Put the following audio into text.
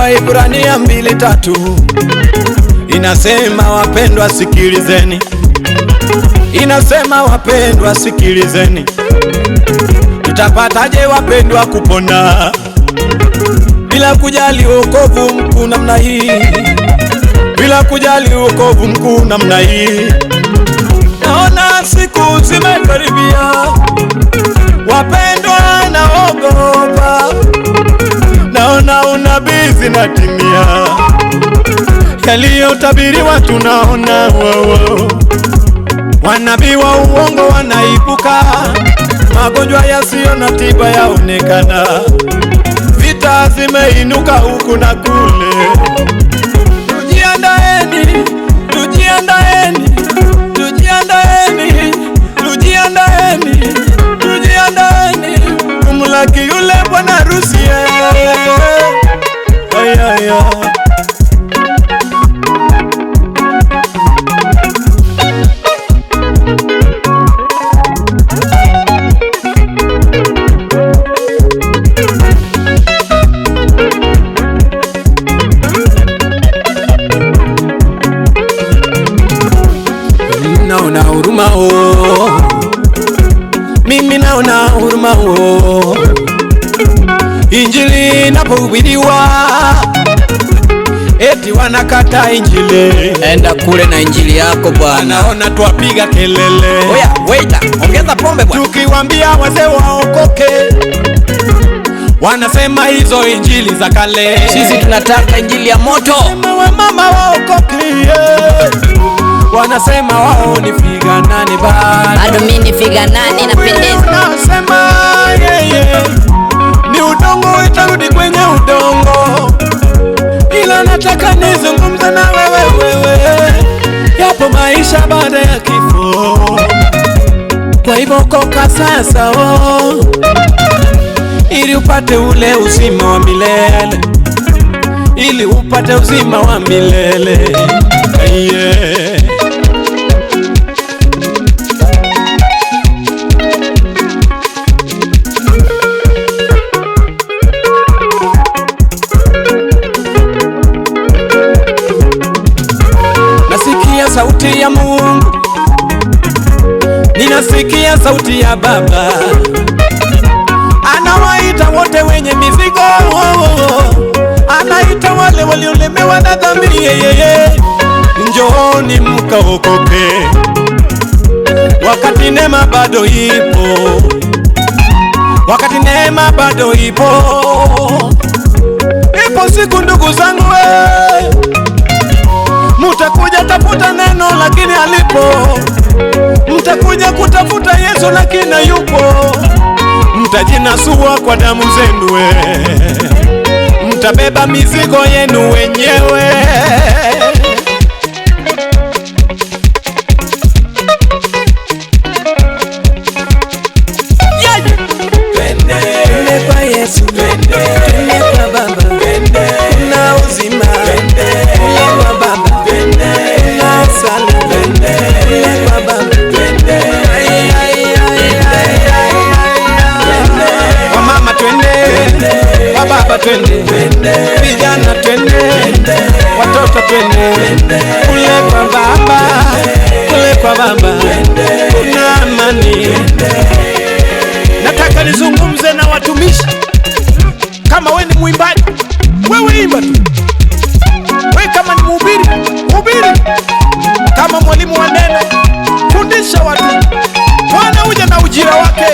Waebrania 2:3 inasema, wapendwa sikilizeni. Inasema, wapendwa sikilizeni. Tutapataje wapendwa kupona bila kujali wokovu mkuu namna hii? Bila kujali wokovu mkuu namna hii. Naona siku zimekaribia, wapendwa naogopa. Naona unabii zinatimia, yaliyotabiriwa tunaona. Wanabii wa uongo wanaibuka, magonjwa yasiyo na tiba yaonekana, vita zimeinuka huku na kule. Tujiandaeni, tujiandaeni, tujiandaeni, tujiandaeni, tujiandaeni kumlaki yule bwana harusi. Naona huruma mimi naona huruma Injili inapohubiriwa eti wanakata Injili. Enda kule na Injili yako bwana. Naona tuwapiga kelele. Oya, waiter, ongeza pombe bwana. Tukiwaambia wazee waokoke, wanasema hizo Injili za kale. Sisi tunataka Injili ya moto. Mama waokoke, wanasema wao ni figa nani bado. Bado mimi ni figa nani napendeza. Wanasema ni udongo itarudi kwenye udongo. Ila nataka nizungumza na wewe. Yapo maisha baada ya kifo. Kwa hivyo koka sasa ili upate ule uzima wa milele. Ili upate uzima wa milele. Nasikia sauti ya Mungu, ninasikia sauti ya Baba, anawaita wote wenye mizigo, anaita wale waliolemewa na dhambi. Njooni mkaokoke, wakati neema bado ipo, wakati neema bado ipo. Ipo siku ndugu zangu, mutakuja tafuta neno lakini halipo. Mtakuja kutafuta Yesu lakini hayupo. Mtajinasua kwa damu zenu, mtabeba mizigo yenu wenyewe. Twende kwa Yesu, twende kwa Baba, na uzima ule kwa Baba, na sala ule kwa Baba. Wamama twende, wababa twende, vijana twende, watoto twende, ule kwa Baba, ule kwa Baba, kuna amani. Nataka nizungumze na watumishi. Kama wewe ni muimbaji, wewe imba tu. Wewe kama ni mhubiri, hubiri. Kama mwalimu wa neno, fundisha watu. Bwana huja na ujira wake.